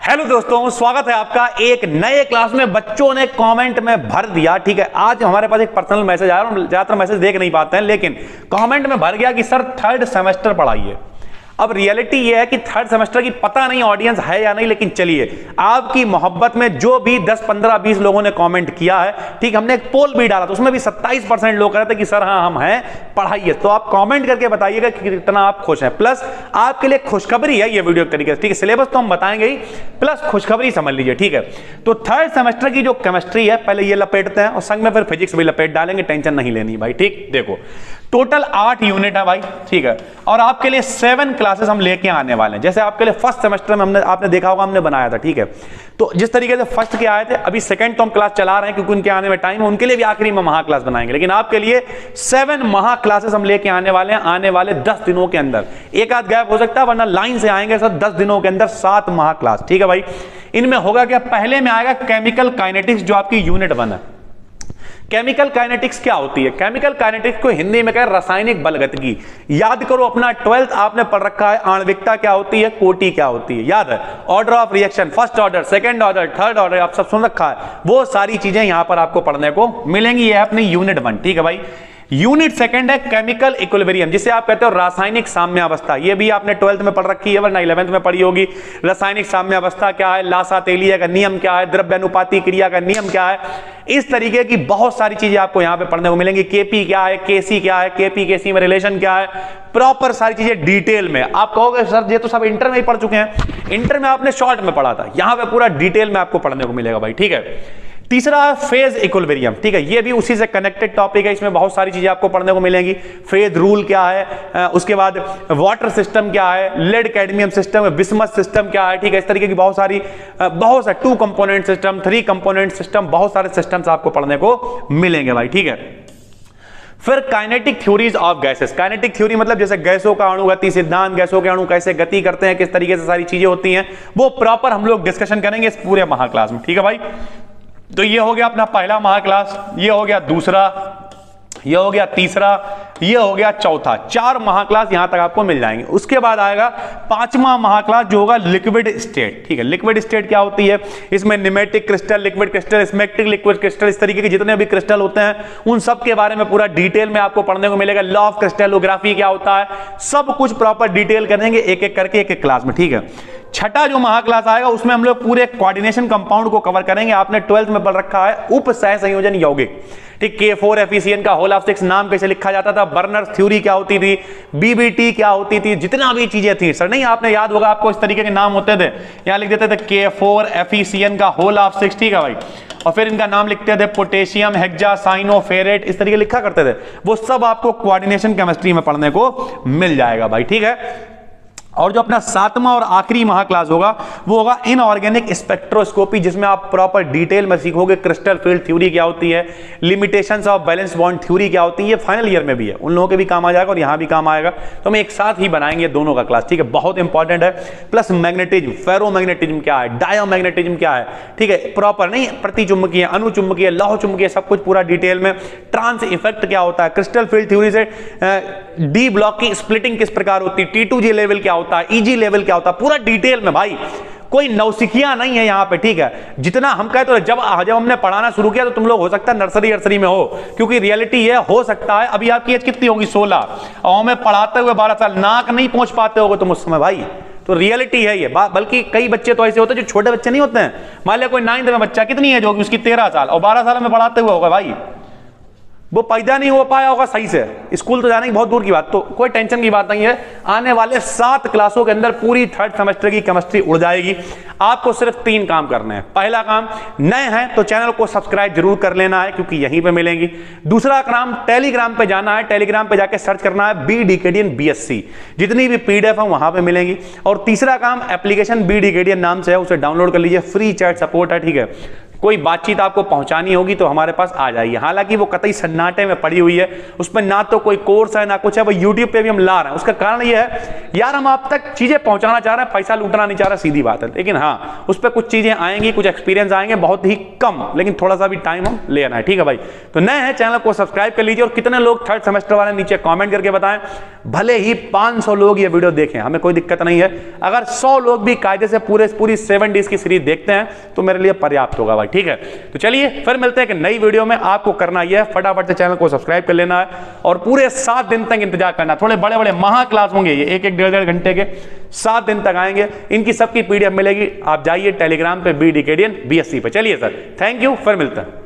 Hello दोस्तों, स्वागत है आपका एक नए क्लास में। बच्चों ने कमेंट में भर दिया, ठीक है। आज हमारे पास एक पर्सनल मैसेज आया, हम ज्यादातर मैसेज देख नहीं पाते हैं, लेकिन कमेंट में भर गया कि सर थर्ड सेमेस्टर पढ़ाइए। अब रियलिटी ये है कि थर्ड सेमेस्टर की पता नहीं ऑडियंस है या नहीं, लेकिन चलिए आपकी मोहब्बत में जो भी 10 15 20 लोगों ने कमेंट किया है, ठीक, हमने एक पोल भी डाला तो उसमें भी 27% लोग कह रहे थे कि सर हाँ हम हैं, पढ़ाइए। तो आप कमेंट करके बताइएगा कि कितना आप खुश हैं। प्लस आपके लिए खुशखबरी है ये वीडियो के तरीके से, ठीक है। सिलेबस तो हम बताएंगे ही, प्लस खुशखबरी समझ लीजिए, ठीक है। तो थर्ड सेमेस्टर की जो केमिस्ट्री है पहले ये लपेटते हैं और संग में फिर फिजिक्स भी लपेट डालेंगे, टेंशन नहीं लेनी भाई, ठीक। देखो टोटल 8 यूनिट है भाई, ठीक है। और आपके लिए 7 क्लासेस हम लेके आने वाले हैं। जैसे आपके लिए फर्स्ट सेमेस्टर में आपने देखा होगा हमने बनाया था, ठीक है। तो जिस तरीके से फर्स्ट के आए थे, अभी सेकंड तो हम क्लास चला रहे हैं क्योंकि उनके आने में टाइम है, उनके लिए भी आखिरी में महा क्लास बनाएंगे। लेकिन आपके लिए 7 महा क्लासेस हम लेके आने वाले हैं आने वाले 10 दिनों के अंदर। एक आध गैप हो सकता है वरना लाइन से आएंगे सर 10 दिनों के अंदर 7 महा क्लास, ठीक है भाई। इनमें होगा क्या, पहले में आएगा केमिकल काइनेटिक्स जो आपकी यूनिट 1 है। केमिकल काइनेटिक्स क्या होती है? केमिकल काइनेटिक्स को हिंदी में कहें रासायनिक बलगतिकी। याद करो अपना 12th आपने पढ़ रखा है, आणविकता क्या होती है, कोटि क्या होती है, याद है। Order of reaction, first order, second order, third order, आप सब सुन रखा है। वो सारी चीजें यहां पर आपको पढ़ने को मिलेंगी। ये है अपनी यूनिट 1, ठीक है भाई। यूनिट सेकंड है केमिकल इक्विलिब्रियम, जिसे आप कहते हो रासायनिक साम्यावस्था। ये भी आपने 12th में पढ़ रखी है वरना 11th में पढ़ी होगी। रासायनिक साम्यावस्था क्या है, लासा-तेलिया का नियम क्या है, द्रव्यानुपाती क्रिया का नियम क्या है, इस तरीके की बहुत सारी चीजें आपको यहां पे पढ़ने को मिलेंगी। केपी क्या है, केसी क्या है, केपी केसी में रिलेशन क्या है, प्रॉपर सारी चीजें डिटेल में। आप कहोगे सर ये तो सब इंटर में ही पढ़ चुके हैं। इंटर में आपने शॉर्ट में पढ़ा था, यहां पे पूरा डिटेल में आपको पढ़ने को मिलेगा भाई, ठीक है। तीसरा फेज इक्विलिब्रियम, ठीक है। ये भी उसी से कनेक्टेड टॉपिक है, इसमें बहुत सारी चीजें आपको पढ़ने को मिलेंगी। फेज रूल क्या है, उसके बाद वाटर सिस्टम क्या है, lead cadmium system, bismuth system क्या है, ठीक है। इस तरीके की बहुत सारे 2 कंपोनेंट सिस्टम, 3 कंपोनेंट सिस्टम, बहुत सारे सिस्टम्स आपको पढ़ने को मिलेंगे भाई, ठीक है। फिर kinetic theories of gases. Kinetic theory मतलब जैसे गैसों का अणुगति सिद्धांत, गैसों के अणु कैसे गति करते हैं, किस तरीके से सारी चीजें होती हैं, वो प्रॉपर हम लोग डिस्कशन करेंगे इस पूरे महा क्लास में, ठीक है भाई। तो ये हो गया अपना पहला महा क्लास, ये हो गया दूसरा, ये हो गया तीसरा, ये हो गया चौथा। 4 महा क्लास यहां तक आपको मिल जाएंगे। उसके बाद आएगा 5वां महा क्लास जो होगा लिक्विड स्टेट, ठीक है। लिक्विड स्टेट क्या होती है, इसमें pneumatic crystal, liquid crystal, smectic liquid crystal, इस तरीके के जितने भी क्रिस्टल होते हैं उन सब के बारे में पूरा डिटेल में आपको पढ़ने को मिलेगा। लॉ ऑफ क्रिस्टलोग्राफी क्या होता है, सब कुछ प्रॉपर डिटेल करेंगे एक एक करके एक एक क्लास में, ठीक है। छठा जो महा क्लास आएगा उसमें हम लोग पूरे कोऑर्डिनेशन कंपाउंड को कवर करेंगे। आपने 12th में पढ़ रखा है उप सह संयोजन यौगिक, ठीक। K4FeCN का होल ऑफ 6 नाम कैसे लिखा जाता था, बर्नर्स थ्योरी क्या होती थी, BBT क्या होती थी, जितना भी चीजें थी सर, नहीं आपने याद होगा, आपको इस तरीके के नाम होते थे। यहां लिख देते थे K4FeCN का होल ऑफ 6, ठीक है भाई। और फिर इनका नाम लिखते थे पोटेशियम हेक्सासाइनोफेरेट, इस तरीके लिखा करते थे। वो सब आपको कोऑर्डिनेशन केमिस्ट्री में पढ़ने को मिल जाएगा भाई, ठीक है। और जो अपना 7वां और आखिरी महा क्लास होगा वो होगा इनऑर्गेनिक स्पेक्ट्रोस्कोपी, जिसमें आप प्रॉपर डिटेल में सीखोगे क्रिस्टल फील्ड थ्योरी क्या होती है, limitations of valence bond theory क्या होती है। ये फाइनल ईयर में भी है, उन लोगों के भी काम आ जाएगा और यहां भी काम आएगा। तो हम एक साथ ही बनाएंगे दोनों का क्लास, ठीक है। बहुत इंपॉर्टेंट है। प्लस मैग्नेटिज्म, फेरोमैग्नेटिज्म क्या है, डायोमैग्नेटिज्म क्या है, ठीक है। प्रॉपर नहीं, प्रतिचुंबकीय, अनुचुंबकीय, लौह चुंबकीय, सब कुछ पूरा डिटेल में। ट्रांस इफेक्ट क्या होता है, क्रिस्टल फील्ड थ्योरी से डी ब्लॉक की स्प्लिटिंग किस प्रकार होती है, T2G लेवल क्या होता है, EG लेवल क्या होता है, पूरा डिटेल में भाई। कोई नौसिखिया नहीं है यहां पे, ठीक है। जितना हम कहते हैं, जब हमने पढ़ाना शुरू किया तो तुम लोग हो सकता है नर्सरी में हो, क्योंकि रियलिटी ये हो सकता है अभी आपकी एज कितनी होगी, 16, और हमें पढ़ाते हुए 12 साल, नाक नहीं पहुंच पाते होगे तुम उस समय भाई। तो रियलिटी है ये बात। बल्कि कई बच्चे तो ऐसे होते हैं जो छोटे बच्चे नहीं होते हैं। मान लिया कोई 9th में बच्चा, कितनी एज होगी उसकी, 13 साल, और 12 साल में पढ़ाते हुए होगा भाई, वो पैदा नहीं हो पाया होगा सही से, स्कूल तो जाने की बहुत दूर की बात। तो कोई टेंशन की बात नहीं है, आने वाले 7 क्लासों के अंदर पूरी थर्ड सेमेस्टर की केमिस्ट्री उड़ जाएगी। आपको सिर्फ 3 काम करने हैं। पहला काम, नए हैं तो चैनल को सब्सक्राइब जरूर कर लेना है क्योंकि यहीं पे मिलेंगी। दूसरा काम, टेलीग्राम पे जाना है, टेलीग्राम पे जाके सर्च करना है BDKDN BSc, जितनी भी PDF है वहां पे मिलेंगी। और तीसरा काम, एप्लीकेशन BDKDN नाम से है, उसे डाउनलोड कर लीजिए, फ्री चैट सपोर्ट है, ठीक है। कोई बातचीत आपको पहुंचानी होगी तो हमारे पास आ जाइए। हालांकि वो कतई सन्नाटे में पड़ी हुई है, उस पर ना तो कोई कोर्स है ना कुछ है, वो यूट्यूब पे भी हम ला रहे हैं। उसका कारण ये है यार, हम आप तक चीजें पहुंचाना चाह रहे हैं, पैसा लूटना नहीं चाह रहे, सीधी बात है। लेकिन हाँ, उस पर कुछ चीजें आएंगी, कुछ एक्सपीरियंस आएंगे, बहुत ही कम, लेकिन थोड़ा सा भी टाइम हम लेना है, ठीक है भाई। तो नए हैं, चैनल को सब्सक्राइब कर लीजिए। और कितने लोग थर्ड सेमेस्टर वाले नीचे कमेंट करके बताएं। भले ही 500 लोग ये वीडियो देखें, हमें कोई दिक्कत नहीं है। अगर 100 लोग भी कायदे से पूरी 7 डेज की सीरीज देखते हैं तो मेरे लिए पर्याप्त होगा भाई, ठीक है। तो चलिए फिर मिलते हैं कि नई वीडियो में। आपको करना यह है, फटाफट से चैनल को सब्सक्राइब कर लेना है और पूरे 7 दिन तक इंतजार करना। थोड़े बड़े बड़े महा क्लास होंगे ये, 1-1, 1.5 घंटे के, 7 दिन तक आएंगे। इनकी सबकी पीडीएफ मिलेगी, आप जाइए टेलीग्राम पे BD Acadian BSc पे। चलिए सर, थैंक यू, फिर मिलते हैं।